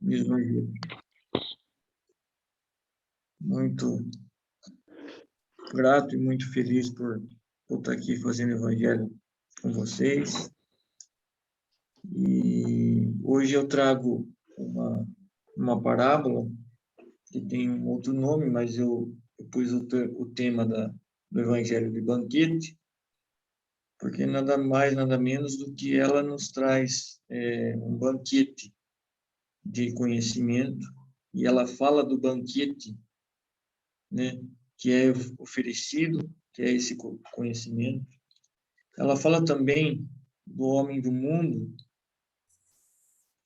mesmo jeito. Muito grato e muito feliz por estar aqui fazendo evangelho com vocês. E hoje eu trago uma parábola que tem um outro nome, mas eu pus o tema do evangelho de banquete, porque nada mais, nada menos do que ela nos traz um banquete de conhecimento, e ela fala do banquete, né, que é oferecido, que é esse conhecimento. Ela fala também do homem do mundo,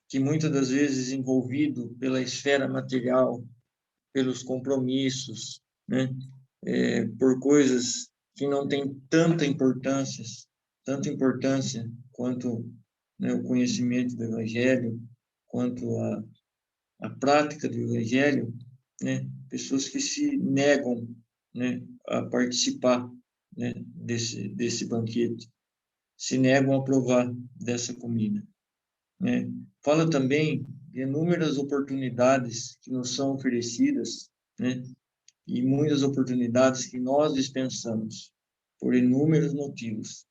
que muitas das vezes envolvido pela esfera material, pelos compromissos, né, por coisas que não têm tanta importância quanto, né, o conhecimento do Evangelho, quanto a prática do Evangelho, né, pessoas que se negam, né, a participar, né, desse banquete, se negam a provar dessa comida, né. Fala também de inúmeras oportunidades que nos são oferecidas, né, e muitas oportunidades que nós dispensamos por inúmeros motivos,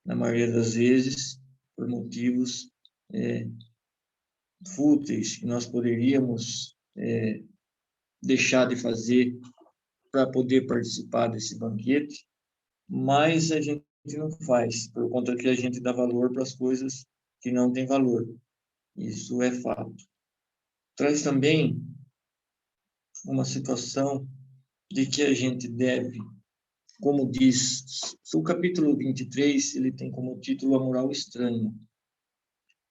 na maioria das vezes por motivos fúteis que nós poderíamos deixar de fazer para poder participar desse banquete, mas a gente não faz, por conta que a gente dá valor para as coisas que não têm valor. Isso é fato. Traz também uma situação de que a gente deve, como diz, o capítulo 23, ele tem como título A Moral Estranha.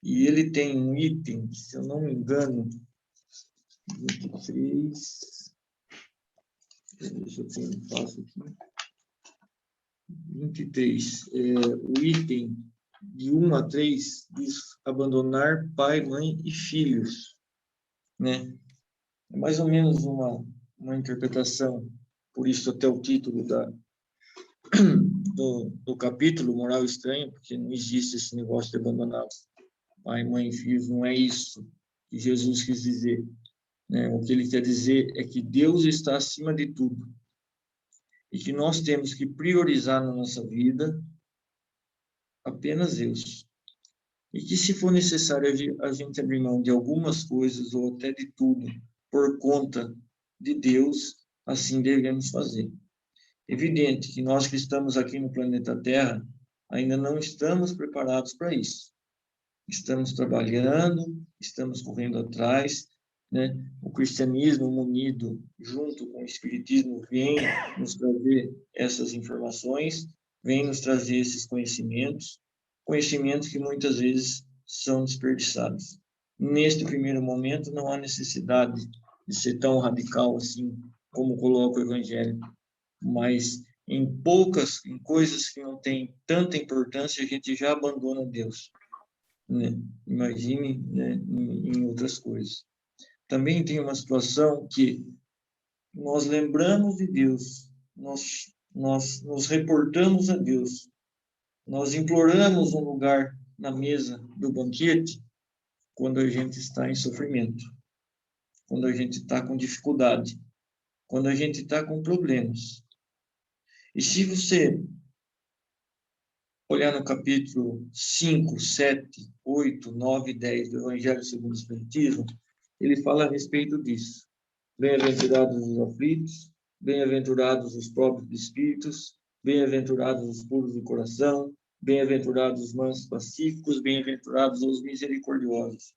E ele tem um item, se eu não me engano, 23, deixa eu ter um passo aqui, 23, o item de 1 a 3 diz abandonar pai, mãe e filhos, né? É mais ou menos uma interpretação, por isso até o título do capítulo, Moral Estranha, porque não existe esse negócio de abandonar pai, mãe e filhos, não é isso que Jesus quis dizer, né? O que ele quer dizer é que Deus está acima de tudo e que nós temos que priorizar na nossa vida apenas Deus. E que, se for necessário a gente abrir mão de algumas coisas ou até de tudo por conta de Deus, assim devemos fazer. Evidente que nós que estamos aqui no planeta Terra ainda não estamos preparados para isso. Estamos trabalhando, estamos correndo atrás, né? O cristianismo unido junto com o espiritismo vem nos trazer essas informações, vem nos trazer esses conhecimentos que muitas vezes são desperdiçados. Neste primeiro momento, não há necessidade de ser tão radical assim como coloca o Evangelho, mas em coisas que não têm tanta importância, a gente já abandona Deus, né? Imagine, né, em outras coisas. Também tem uma situação que nós lembramos de Deus, nós nos reportamos a Deus, nós imploramos um lugar na mesa do banquete quando a gente está em sofrimento, quando a gente está com dificuldade, quando a gente está com problemas. E se você olhar no capítulo 5, 7, 8, 9 e 10 do Evangelho segundo o Espiritismo, ele fala a respeito disso. Bem-aventurados os aflitos, bem-aventurados os pobres de espíritos, bem-aventurados os puros de coração, bem-aventurados os mansos pacíficos, bem-aventurados os misericordiosos.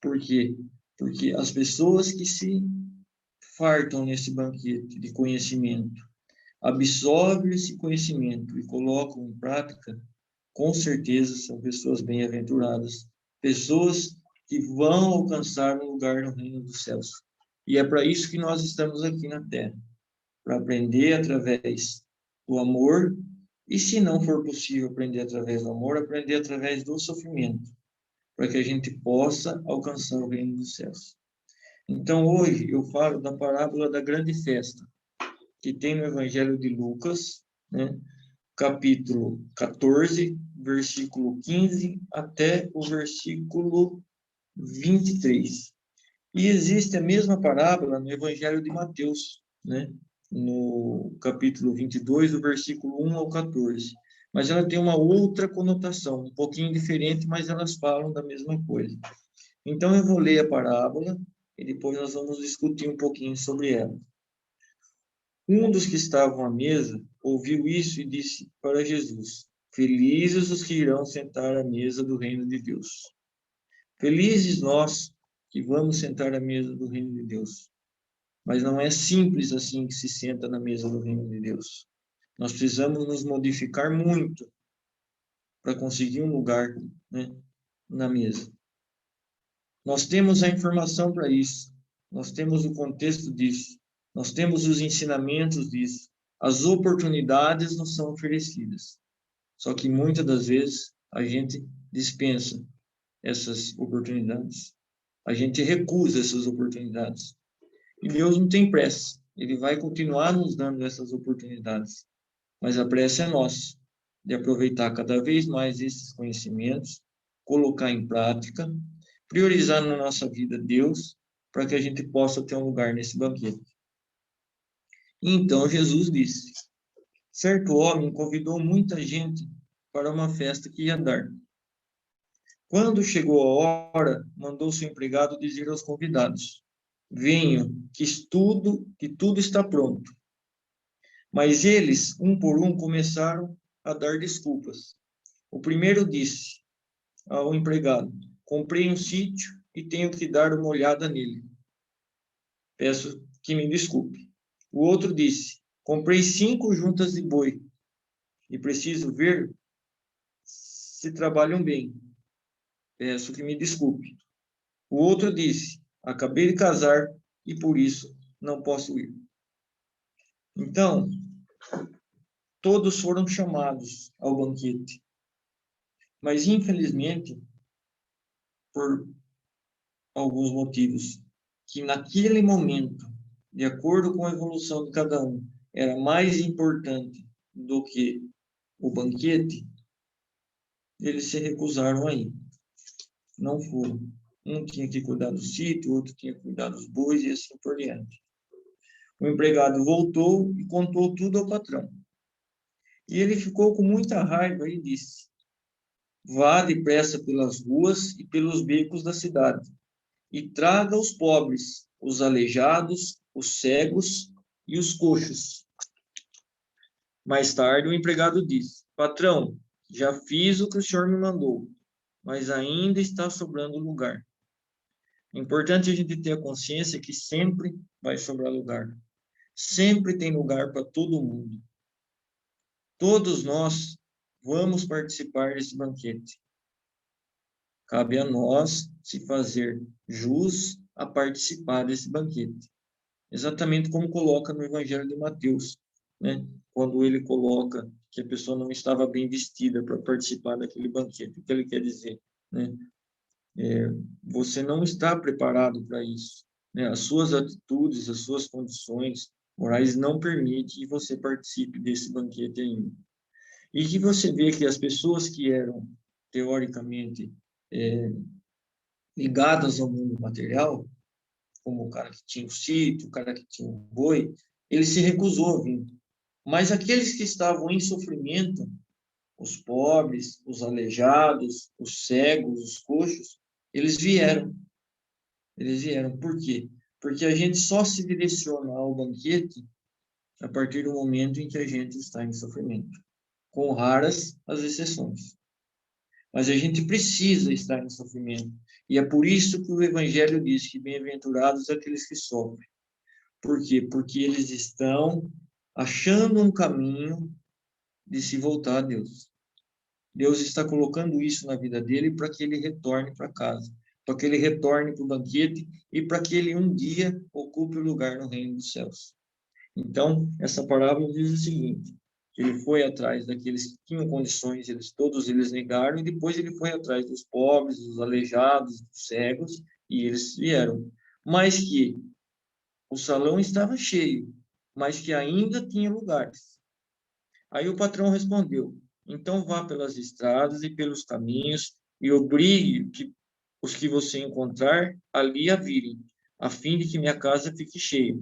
Por quê? Porque as pessoas que se fartam nesse banquete de conhecimento, absorvem esse conhecimento e colocam em prática, com certeza são pessoas bem-aventuradas, pessoas que vão alcançar um lugar no reino dos céus. E é para isso que nós estamos aqui na Terra, para aprender através do amor, e se não for possível aprender através do amor, aprender através do sofrimento, para que a gente possa alcançar o reino dos céus. Então, hoje, eu falo da parábola da grande festa, que tem no Evangelho de Lucas, né, capítulo 14, versículo 15 até o versículo 23. E existe a mesma parábola no Evangelho de Mateus, né? No capítulo 22, do versículo 1 ao 14. Mas ela tem uma outra conotação, um pouquinho diferente, mas elas falam da mesma coisa. Então, eu vou ler a parábola e depois nós vamos discutir um pouquinho sobre ela. Um dos que estavam à mesa ouviu isso e disse para Jesus: Felizes os que irão sentar à mesa do reino de Deus. Felizes nós que vamos sentar à mesa do reino de Deus. Mas não é simples assim que se senta na mesa do reino de Deus. Nós precisamos nos modificar muito para conseguir um lugar, né, na mesa. Nós temos a informação para isso. Nós temos o contexto disso. Nós temos os ensinamentos disso. As oportunidades nos são oferecidas. Só que muitas das vezes a gente dispensa essas oportunidades. A gente recusa essas oportunidades. E Deus não tem pressa. Ele vai continuar nos dando essas oportunidades. Mas a pressa é nossa, de aproveitar cada vez mais esses conhecimentos, colocar em prática, priorizar na nossa vida Deus, para que a gente possa ter um lugar nesse banquete. Então Jesus disse: certo homem convidou muita gente para uma festa que ia dar. Quando chegou a hora, mandou seu empregado dizer aos convidados: venham, que tudo está pronto. Mas eles, um por um, começaram a dar desculpas. O primeiro disse ao empregado: comprei um sítio e tenho que dar uma olhada nele. Peço que me desculpe. O outro disse: comprei 5 juntas de boi e preciso ver se trabalham bem. Peço que me desculpe. O outro disse: acabei de casar e por isso não posso ir. Então, todos foram chamados ao banquete. Mas, infelizmente, por alguns motivos, que naquele momento, de acordo com a evolução de cada um, era mais importante do que o banquete, eles se recusaram a ir. Não foram. Um tinha que cuidar do sítio, outro tinha que cuidar dos bois e assim por diante. O empregado voltou e contou tudo ao patrão. E ele ficou com muita raiva e disse: vá depressa pelas ruas e pelos becos da cidade e traga os pobres, os aleijados, os cegos e os coxos. Mais tarde, o empregado disse: patrão, já fiz o que o senhor me mandou, mas ainda está sobrando lugar. É importante a gente ter a consciência que sempre vai sobrar lugar. Sempre tem lugar para todo mundo. Todos nós vamos participar desse banquete. Cabe a nós se fazer jus a participar desse banquete. Exatamente como coloca no Evangelho de Mateus, né? Quando ele coloca que a pessoa não estava bem vestida para participar daquele banquete. O que ele quer dizer, né? Você não está preparado para isso, né? As suas atitudes, as suas condições morais não permitem que você participe desse banquete ainda. E que você vê que as pessoas que eram, teoricamente, ligadas ao mundo material, como o cara que tinha o sítio, o cara que tinha o boi, ele se recusou a vir. Mas aqueles que estavam em sofrimento, os pobres, os aleijados, os cegos, os coxos, eles vieram. Eles vieram. Por quê? Porque a gente só se direciona ao banquete a partir do momento em que a gente está em sofrimento, com raras as exceções. Mas a gente precisa estar em sofrimento. E é por isso que o Evangelho diz que bem-aventurados aqueles que sofrem. Por quê? Porque eles estão achando um caminho de se voltar a Deus. Deus está colocando isso na vida dele para que ele retorne para casa, para que ele retorne para o banquete e para que ele um dia ocupe o lugar no reino dos céus. Então, essa parábola diz o seguinte: ele foi atrás daqueles que tinham condições, todos eles negaram, e depois ele foi atrás dos pobres, dos aleijados, dos cegos, e eles vieram. Mas que o salão estava cheio, mas que ainda tinha lugares. Aí o patrão respondeu: então vá pelas estradas e pelos caminhos e obrigue os que você encontrar ali a virem, a fim de que minha casa fique cheia.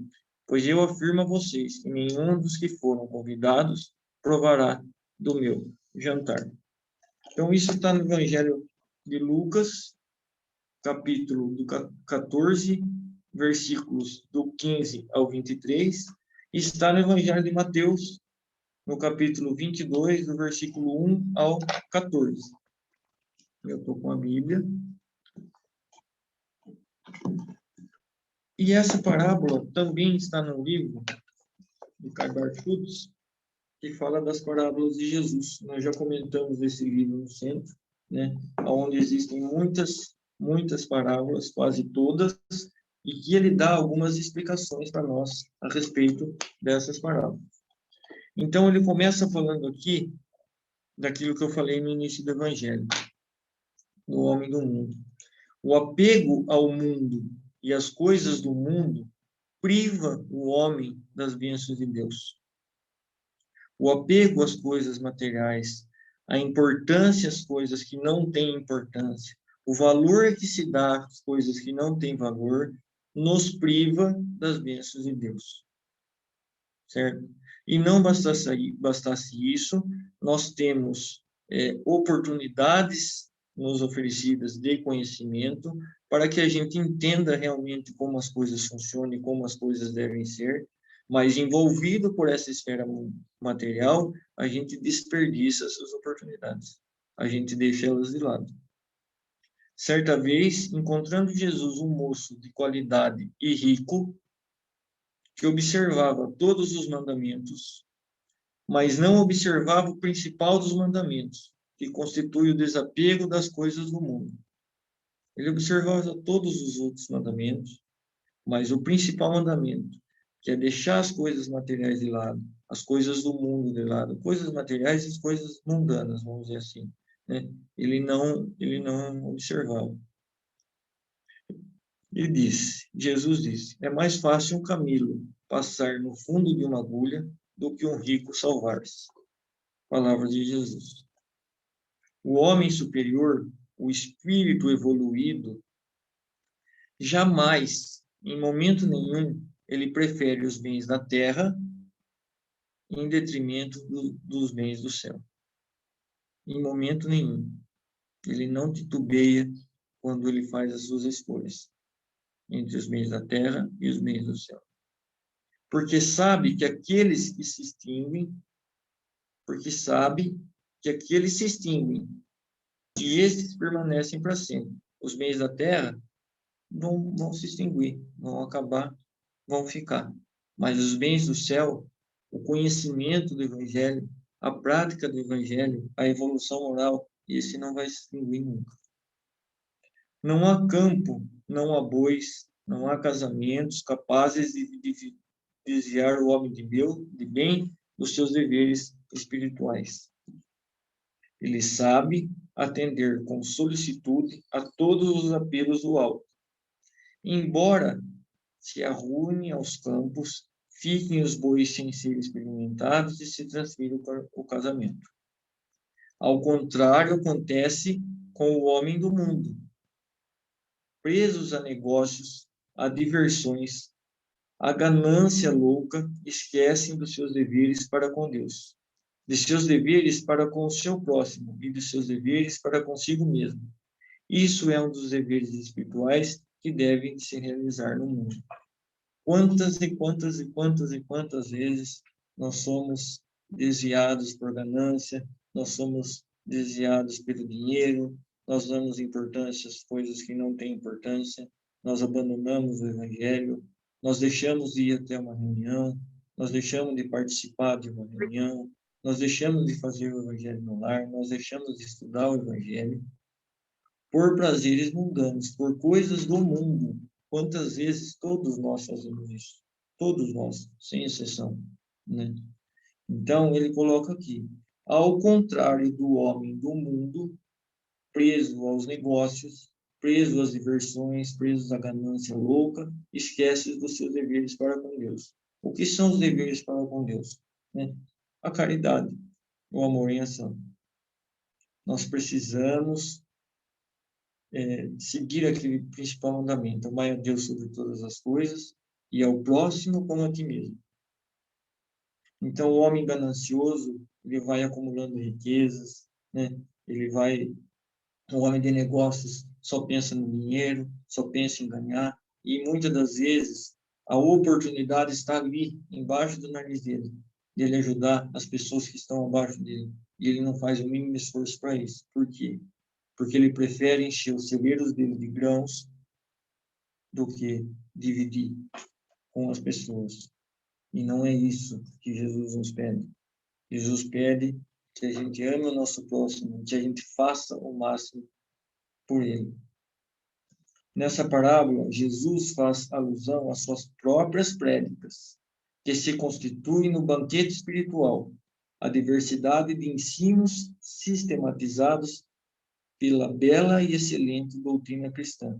Pois eu afirmo a vocês que nenhum dos que foram convidados provará do meu jantar. Então, isso está no Evangelho de Lucas, capítulo do 14, versículos do 15 ao 23, e está no Evangelho de Mateus, no capítulo 22, do versículo 1 ao 14. Eu estou com a Bíblia. E essa parábola também está no livro de Karl Schutz, que fala das parábolas de Jesus. Nós já comentamos esse livro no centro, né, onde existem muitas parábolas, quase todas, e que ele dá algumas explicações para nós a respeito dessas parábolas. Então, ele começa falando aqui daquilo que eu falei no início do Evangelho, do homem do mundo. O apego ao mundo e às coisas do mundo priva o homem das bênçãos de Deus. O apego às coisas materiais, a importância às coisas que não têm importância, o valor que se dá às coisas que não têm valor, nos priva das bênçãos de Deus. Certo? E não bastasse isso, nós temos oportunidades nos oferecidas de conhecimento para que a gente entenda realmente como as coisas funcionam e como as coisas devem ser, mas envolvido por essa esfera material, a gente desperdiça essas oportunidades, a gente deixa elas de lado. Certa vez, encontrando Jesus um moço de qualidade e rico, que observava todos os mandamentos, mas não observava o principal dos mandamentos, que constitui o desapego das coisas do mundo. Ele observava todos os outros mandamentos, mas o principal mandamento, que é deixar as coisas materiais de lado, as coisas do mundo de lado, coisas materiais e as coisas mundanas, vamos dizer assim, né? Ele não observava. E Jesus disse, é mais fácil um camelo passar no fundo de uma agulha do que um rico salvar-se. Palavra de Jesus. O homem superior, o espírito evoluído, jamais, em momento nenhum, ele prefere os bens da terra em detrimento dos bens do céu. Em momento nenhum. Ele não titubeia quando ele faz as suas escolhas entre os bens da terra e os bens do céu. Porque sabe que aqueles que se extinguem, e esses permanecem para sempre. Os bens da terra vão se extinguir, vão acabar, vão ficar. Mas os bens do céu, o conhecimento do Evangelho, a prática do Evangelho, a evolução moral, esse não vai se extinguir nunca. Não há campo, não há bois, não há casamentos capazes de desviar o homem de bem dos seus deveres espirituais. Ele sabe atender com solicitude a todos os apelos do alto. Embora se arruine aos campos, fiquem os bois sem ser experimentados e se transfira o casamento. Ao contrário, acontece com o homem do mundo. Presos a negócios, a diversões, a ganância louca, esquecem dos seus deveres para com Deus, de seus deveres para com o seu próximo e de seus deveres para consigo mesmo. Isso é um dos deveres espirituais que devem se realizar no mundo. Quantas vezes nós somos desviados por ganância, nós somos desviados pelo dinheiro, nós damos importância às coisas que não têm importância, nós abandonamos o Evangelho, nós deixamos de ir até uma reunião, nós deixamos de participar de uma reunião, nós deixamos de fazer o Evangelho no lar, nós deixamos de estudar o Evangelho por prazeres mundanos, por coisas do mundo. Quantas vezes todos nós fazemos isso? Todos nós, sem exceção, né? Então, ele coloca aqui, ao contrário do homem do mundo, preso aos negócios, preso às diversões, preso à ganância louca, esquece dos seus deveres para com Deus. O que são os deveres para com Deus? Né? A caridade, o amor em ação. Nós precisamos seguir aquele principal mandamento: amar a Deus sobre todas as coisas e ao próximo como a ti mesmo. Então, o homem ganancioso, ele vai acumulando riquezas, né? O homem de negócios só pensa no dinheiro, só pensa em ganhar, e muitas das vezes a oportunidade está ali, embaixo do nariz dele ajudar as pessoas que estão abaixo dele, e ele não faz o mínimo esforço para isso. Por quê? Porque ele prefere encher os celeiros dele de grãos do que dividir com as pessoas. E não é isso que Jesus nos pede. Jesus pede que a gente ame o nosso próximo, que a gente faça o máximo por ele. Nessa parábola, Jesus faz alusão às suas próprias prédicas, que se constituem no banquete espiritual, a diversidade de ensinos sistematizados pela bela e excelente doutrina cristã.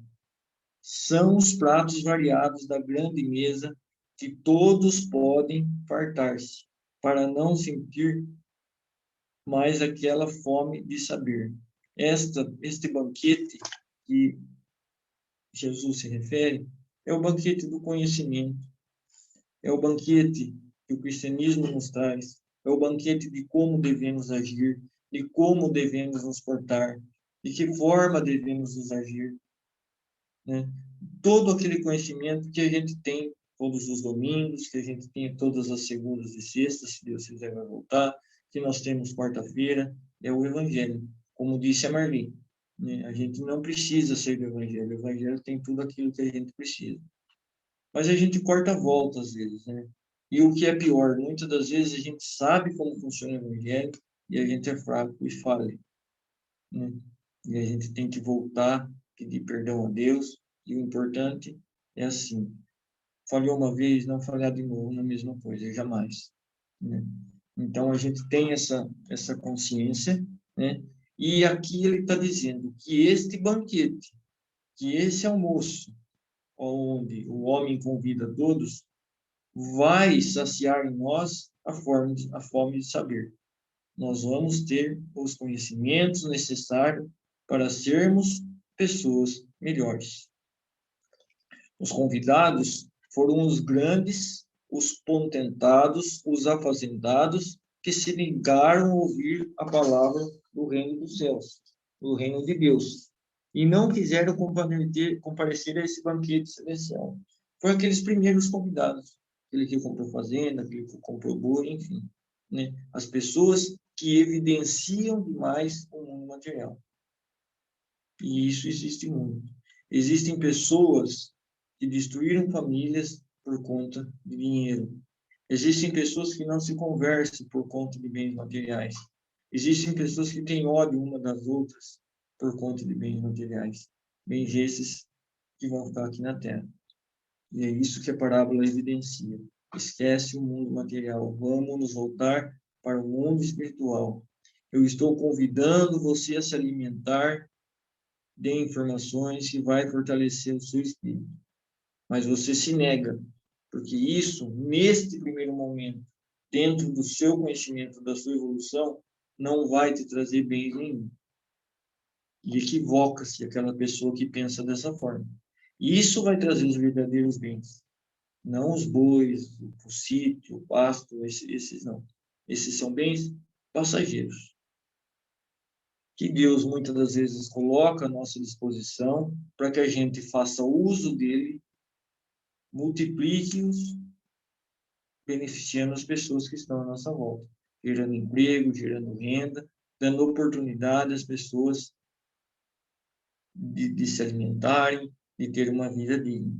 São os pratos variados da grande mesa que todos podem fartar-se, para não sentir mais aquela fome de saber. Este banquete que Jesus se refere é o banquete do conhecimento, é o banquete que o cristianismo nos traz, é o banquete de como devemos agir, de como devemos nos portar, de que forma devemos nos agir, né? Todo aquele conhecimento que a gente tem todos os domingos, que a gente tem todas as segundas e sextas, se Deus quiser vai voltar, que nós temos quarta-feira, é o Evangelho. Como disse a Marli, né? A gente não precisa ser do Evangelho, o Evangelho tem tudo aquilo que a gente precisa. Mas a gente corta a volta às vezes, né? E o que é pior, muitas das vezes a gente sabe como funciona o Evangelho e a gente é fraco e falha, né? E a gente tem que voltar, pedir perdão a Deus, e o importante é assim: falhou uma vez, não falhar de novo na mesma coisa, jamais, né? Então a gente tem essa consciência, né? E aqui ele está dizendo que este banquete, que esse almoço, onde o homem convida todos, vai saciar em nós a fome de saber. Nós vamos ter os conhecimentos necessários para sermos pessoas melhores. Os convidados foram os grandes, os potentados, os afazendados, que se negaram a ouvir a palavra do reino dos céus, do reino de Deus, e não quiseram comparecer a esse banquete celestial. Foram aqueles primeiros convidados, aquele que comprou fazenda, aquele que comprou boi, enfim, né? As pessoas que evidenciam demais o mundo material. E isso existe muito. Existem pessoas que destruíram famílias por conta de dinheiro. Existem pessoas que não se conversam por conta de bens materiais. Existem pessoas que têm ódio uma das outras por conta de bens materiais. Bens esses que vão ficar aqui na Terra. E é isso que a parábola evidencia. Esquece o mundo material. Vamos nos voltar para o mundo espiritual. Eu estou convidando você a se alimentar de informações que vai fortalecer o seu espírito. Mas você se nega, porque isso, neste primeiro momento, dentro do seu conhecimento, da sua evolução, não vai te trazer bens nenhum. E equivoca-se aquela pessoa que pensa dessa forma. E isso vai trazer os verdadeiros bens. Não os bois, o sítio, o pasto, esses não. Esses são bens passageiros, que Deus muitas das vezes coloca à nossa disposição para que a gente faça uso dele, multiplique-os, beneficiando as pessoas que estão à nossa volta, gerando emprego, gerando renda, dando oportunidade às pessoas de se alimentarem, de ter uma vida digna.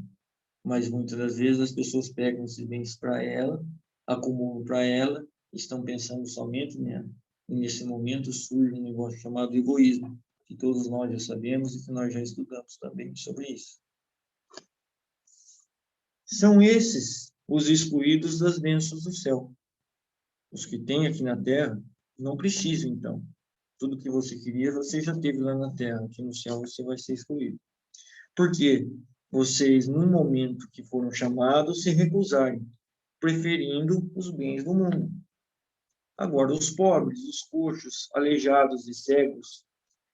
Mas muitas das vezes as pessoas pegam esses bens para ela, acumulam para ela, estão pensando somente nela. E nesse momento surge um negócio chamado egoísmo, que todos nós já sabemos e que nós já estudamos também sobre isso. São esses os excluídos das bênçãos do céu. Os que têm aqui na terra não precisam, então. Tudo que você queria, você já teve lá na terra. Aqui no céu você vai ser excluído. Por quê? Vocês, no momento que foram chamados, se recusarem, preferindo os bens do mundo. Agora, os pobres, os coxos, aleijados e cegos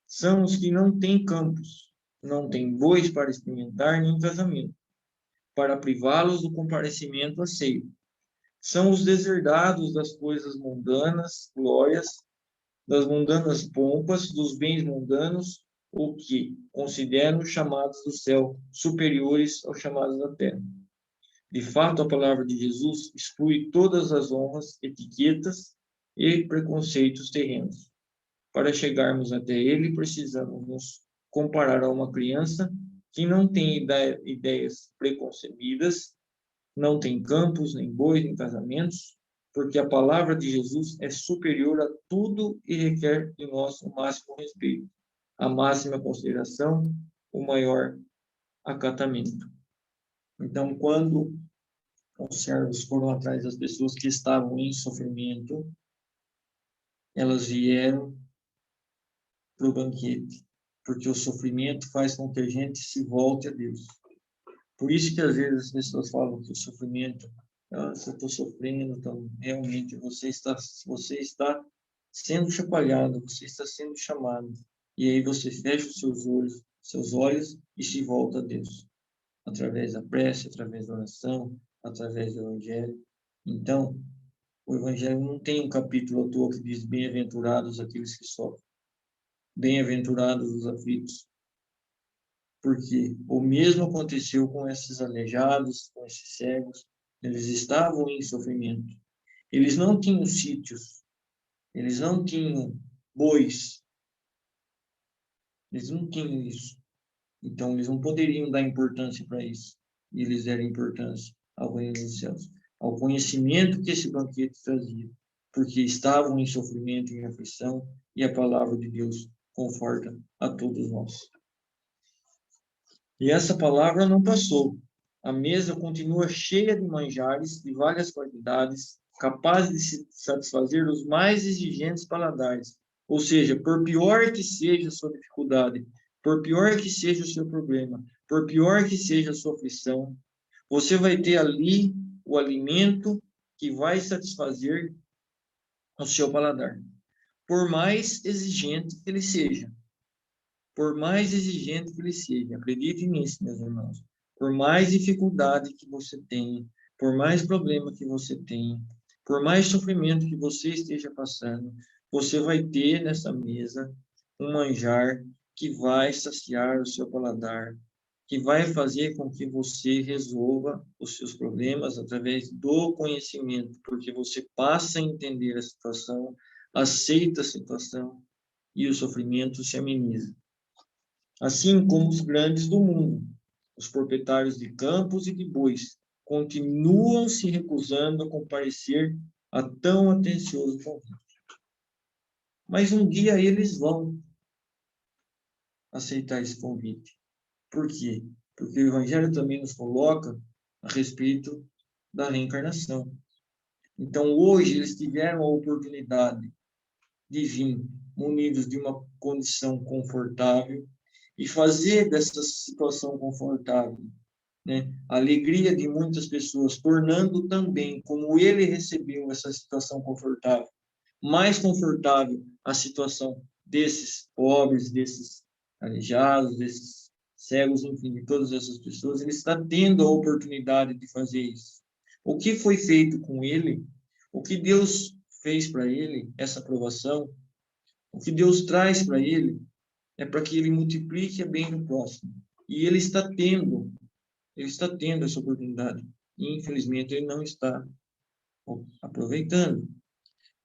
são os que não têm campos, não têm bois para experimentar, nem casamento, para privá-los do comparecimento à ceia. São os deserdados das coisas mundanas, glórias, das mundanas pompas, dos bens mundanos, o que consideram os chamados do céu superiores aos chamados da terra. De fato, a palavra de Jesus exclui todas as honras, etiquetas e preconceitos terrenos. Para chegarmos até ele, precisamos nos comparar a uma criança que não tem ideias preconcebidas, não tem campos, nem bois, nem casamentos, porque a palavra de Jesus é superior a tudo e requer de nós o máximo respeito, a máxima consideração, o maior acatamento. Então, quando os servos foram atrás das pessoas que estavam em sofrimento, elas vieram para o banquete, porque o sofrimento faz com que a gente se volte a Deus. Por isso que às vezes as pessoas falam que o sofrimento, se eu estou sofrendo, então realmente você está sendo chacoalhado, você está sendo chamado, e aí você fecha os seus olhos e se volta a Deus, através da prece, através da oração, através do Evangelho. Então, o Evangelho não tem um capítulo à toa que diz bem-aventurados aqueles que sofrem, bem-aventurados os aflitos, porque o mesmo aconteceu com esses aleijados, com esses cegos. Eles estavam em sofrimento. Eles não tinham sítios, eles não tinham bois, eles não tinham isso. Então, eles não poderiam dar importância para isso. E eles deram importância ao reino dos céus, ao conhecimento que esse banquete trazia, porque estavam em sofrimento, em aflição, e a palavra de Deus conforta a todos nós. E essa palavra não passou. A mesa continua cheia de manjares de várias qualidades, capazes de satisfazer os mais exigentes paladares. Ou seja, por pior que seja a sua dificuldade, por pior que seja o seu problema, por pior que seja a sua aflição, você vai ter ali o alimento que vai satisfazer o seu paladar. Por mais exigente que ele seja. Por mais exigente que ele seja, acredite nisso, meus irmãos. Por mais dificuldade que você tenha, por mais problema que você tenha, por mais sofrimento que você esteja passando, você vai ter nessa mesa um manjar que vai saciar o seu paladar, que vai fazer com que você resolva os seus problemas através do conhecimento, porque você passa a entender a situação, aceita a situação e o sofrimento se ameniza. Assim como os grandes do mundo, os proprietários de campos e de bois, continuam se recusando a comparecer a tão atencioso convite. Mas um dia eles vão aceitar esse convite. Por quê? Porque o Evangelho também nos coloca a respeito da reencarnação. Então, hoje, eles tiveram a oportunidade de vir munidos de uma condição confortável, e fazer dessa situação confortável, né, a alegria de muitas pessoas, tornando também, como ele recebeu essa situação confortável, mais confortável a situação desses pobres, desses aleijados, desses cegos, enfim, de todas essas pessoas. Ele está tendo a oportunidade de fazer isso. O que foi feito com ele, o que Deus fez para ele, essa aprovação, o que Deus traz para ele, é para que ele multiplique a bem no próximo. E ele está tendo essa oportunidade. E, infelizmente, ele não está aproveitando.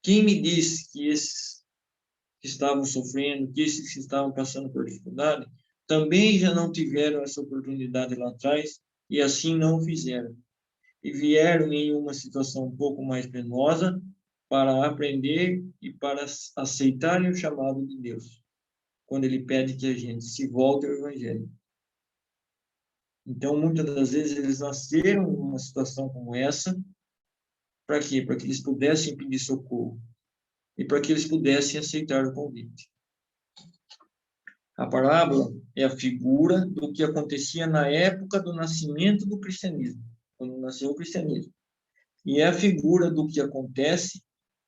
Quem me disse que esses que estavam sofrendo, que esses que estavam passando por dificuldade, também já não tiveram essa oportunidade lá atrás e assim não o fizeram? E vieram em uma situação um pouco mais penosa para aprender e para aceitarem o chamado de Deus, quando ele pede que a gente se volte ao Evangelho. Então, muitas das vezes, eles nasceram numa situação como essa, para quê? Para que eles pudessem pedir socorro e para que eles pudessem aceitar o convite. A parábola é a figura do que acontecia na época do nascimento do cristianismo, quando nasceu o cristianismo. E é a figura do que acontece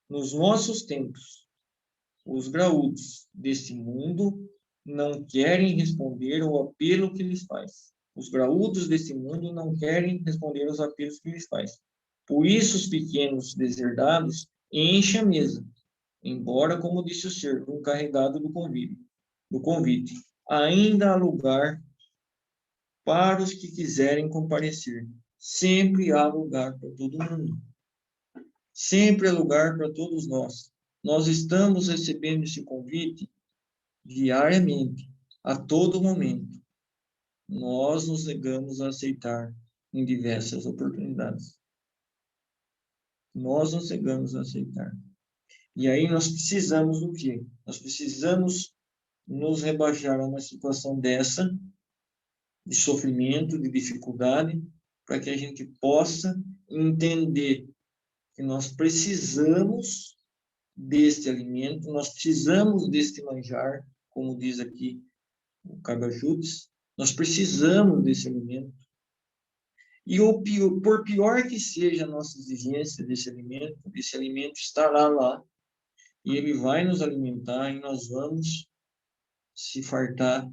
nos nossos tempos. Os graúdos deste mundo não querem responder ao apelo que lhes faz. Os graúdos desse mundo não querem responder aos apelos que lhes faz. Por isso os pequenos deserdados enchem a mesa, embora, como disse o ser, encarregado do convite. Ainda há lugar para os que quiserem comparecer. Sempre há lugar para todo mundo. Sempre há lugar para todos nós. Nós estamos recebendo esse convite diariamente, a todo momento. Nós nos negamos a aceitar em diversas oportunidades. Nós nos negamos a aceitar. E aí nós precisamos do quê? Nós precisamos nos rebaixar a uma situação dessa, de sofrimento, de dificuldade, para que a gente possa entender que nós precisamos deste alimento, nós precisamos deste manjar, como diz aqui o Cagajutes, nós precisamos desse alimento. E por pior que seja a nossa exigência desse alimento estará lá, e ele vai nos alimentar, e nós vamos se fartar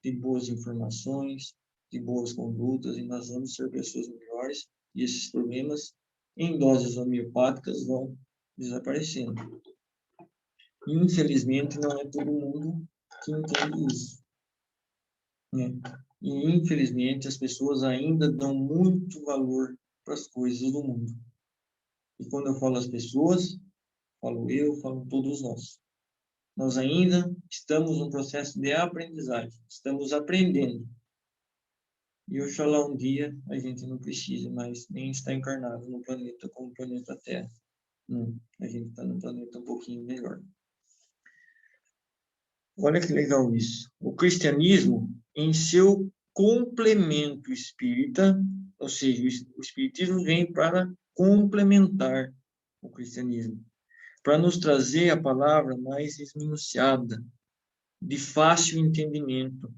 de boas informações, de boas condutas, e nós vamos ser pessoas melhores, e esses problemas, em doses homeopáticas, vão desaparecendo. Infelizmente, não é todo mundo que entende isso, né? E, infelizmente, as pessoas ainda dão muito valor para as coisas do mundo. E quando eu falo as pessoas, falo eu, falo todos nós. Nós ainda estamos no processo de aprendizagem, estamos aprendendo. E oxalá um dia a gente não precise mais nem estar encarnado no planeta como o planeta Terra. Não, a gente está num planeta um pouquinho melhor. Olha que legal isso. O cristianismo, em seu complemento espírita, ou seja, o espiritismo vem para complementar o cristianismo, para nos trazer a palavra mais esmiuçada, de fácil entendimento,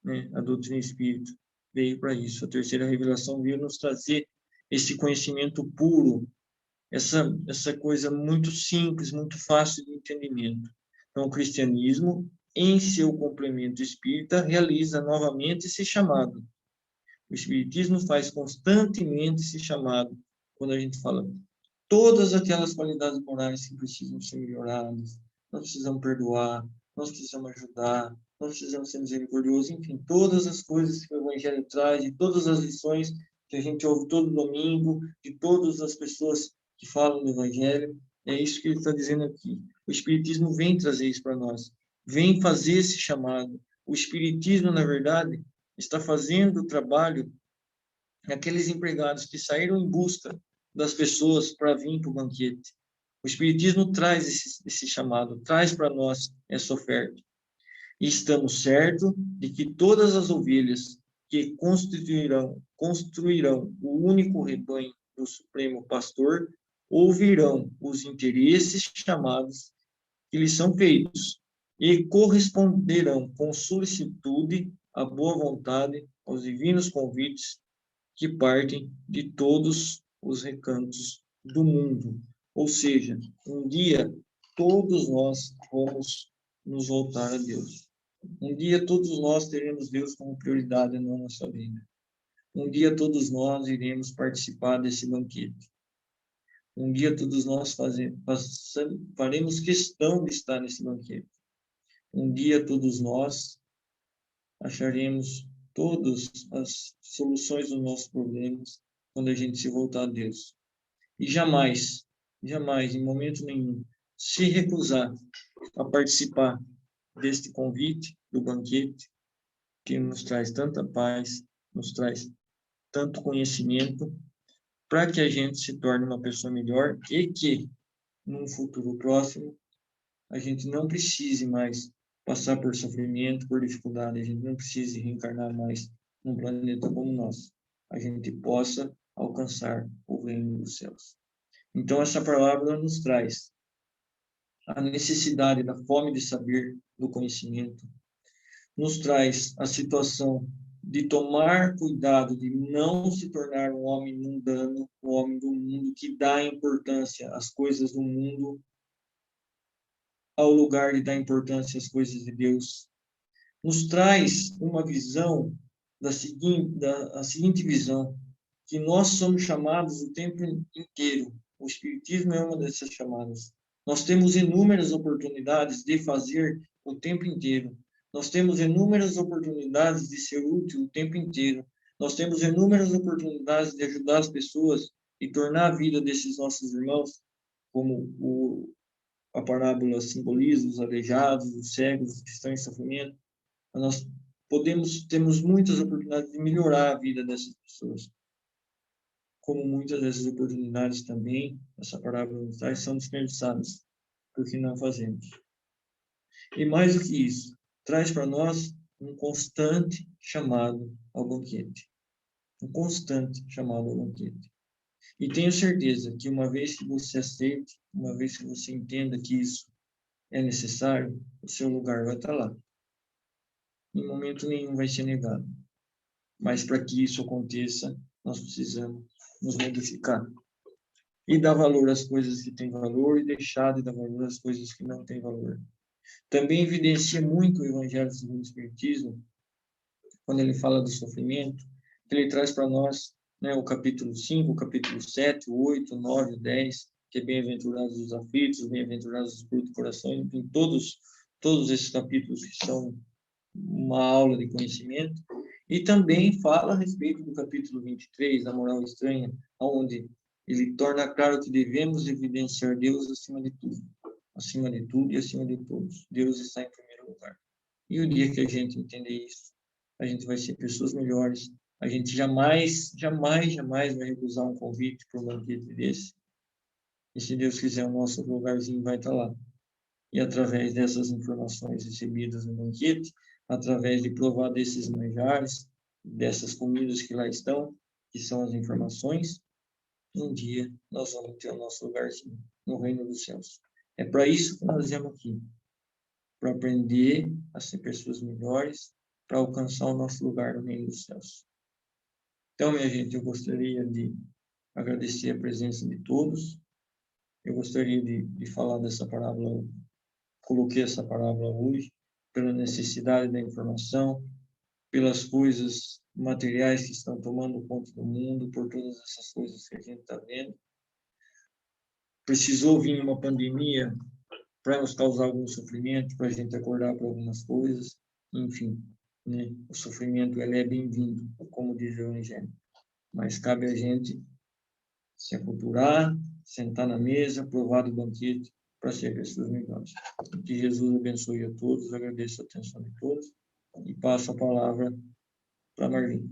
né? A doutrina espírita veio para isso. A terceira revelação veio nos trazer esse conhecimento puro, essa coisa muito simples, muito fácil de entendimento. Então, o cristianismo, em seu complemento espírita, realiza novamente esse chamado. O espiritismo faz constantemente esse chamado, quando a gente fala todas aquelas qualidades morais que precisam ser melhoradas, nós precisamos perdoar, nós precisamos ajudar, nós precisamos ser misericordiosos, enfim, todas as coisas que o Evangelho traz, e todas as lições que a gente ouve todo domingo, de todas as pessoas que falam do Evangelho, é isso que ele está dizendo aqui. O Espiritismo vem trazer isso para nós, vem fazer esse chamado. O Espiritismo, na verdade, está fazendo o trabalho daqueles empregados que saíram em busca das pessoas para vir para o banquete. O Espiritismo traz esse chamado, traz para nós essa oferta. E estamos certos de que todas as ovelhas que construirão o único rebanho do Supremo Pastor ouvirão os interesses chamados que lhes são feitos e corresponderão com solicitude à boa vontade aos divinos convites que partem de todos os recantos do mundo. Ou seja, um dia todos nós vamos nos voltar a Deus. Um dia todos nós teremos Deus como prioridade na nossa vida. Um dia todos nós iremos participar desse banquete. Um dia todos nós faremos questão de estar nesse banquete. Um dia todos nós acharemos todas as soluções dos nossos problemas quando a gente se voltar a Deus. E jamais, jamais, em momento nenhum, se recusar a participar deste convite, do banquete, que nos traz tanta paz, nos traz tanto conhecimento, para que a gente se torne uma pessoa melhor e que, num futuro próximo, a gente não precise mais passar por sofrimento, por dificuldade, a gente não precise reencarnar mais num planeta como o nosso. A gente possa alcançar o reino dos céus. Então, essa palavra nos traz a necessidade da fome de saber, do conhecimento, nos traz a situação de tomar cuidado de não se tornar um homem mundano, um homem do mundo que dá importância às coisas do mundo, ao lugar de dar importância às coisas de Deus. nos traz uma visão a seguinte visão, que nós somos chamados o tempo inteiro. O Espiritismo é uma dessas chamadas. Nós temos inúmeras oportunidades de fazer o tempo inteiro. Nós temos inúmeras oportunidades de ser útil o tempo inteiro. Nós temos inúmeras oportunidades de ajudar as pessoas e tornar a vida desses nossos irmãos, como a parábola simboliza, os aleijados, os cegos que estão em sofrimento. Nós temos muitas oportunidades de melhorar a vida dessas pessoas. Como muitas dessas oportunidades também, essa parábola nos traz, são desperdiçadas, porque não fazemos. E mais do que isso, traz para nós um constante chamado ao banquete. Um constante chamado ao banquete. E tenho certeza que uma vez que você aceite, uma vez que você entenda que isso é necessário, o seu lugar vai estar lá. Em momento nenhum vai ser negado. Mas para que isso aconteça, nós precisamos nos modificar. E dar valor às coisas que têm valor e deixar de dar valor às coisas que não têm valor. Também evidencia muito o Evangelho segundo o Espiritismo, quando ele fala do sofrimento, ele traz para nós, né, o capítulo 5, o capítulo 7, o 8, o 9, o 10, que é bem-aventurados os aflitos, bem-aventurados os puros de coração, enfim, todos esses capítulos que são uma aula de conhecimento. E também fala a respeito do capítulo 23, da moral estranha, onde ele torna claro que devemos evidenciar Deus acima de tudo e acima de todos. Deus está em primeiro lugar. E o dia que a gente entender isso, a gente vai ser pessoas melhores. A gente jamais vai recusar um convite para um banquete desse. E se Deus quiser, o nosso lugarzinho vai estar lá. E através dessas informações recebidas no banquete, através de provar desses manjares, dessas comidas que lá estão, que são as informações, um dia nós vamos ter o nosso lugarzinho no reino dos céus. É para isso que nós viemos aqui, para aprender a ser pessoas melhores, para alcançar o nosso lugar no reino dos céus. Então, minha gente, eu gostaria de agradecer a presença de todos. Eu gostaria de falar dessa parábola, coloquei essa parábola hoje, pela necessidade da informação, pelas coisas materiais que estão tomando conta do mundo, por todas essas coisas que a gente está vendo. Precisou vir uma pandemia para nos causar algum sofrimento, para a gente acordar para algumas coisas, enfim, né? O sofrimento ele é bem-vindo, como diz o Evangelho, mas cabe a gente se aculturar, sentar na mesa, provar do banquete para ser pessoas melhores. Que Jesus abençoe a todos, agradeço a atenção de todos e passo a palavra para Marlene.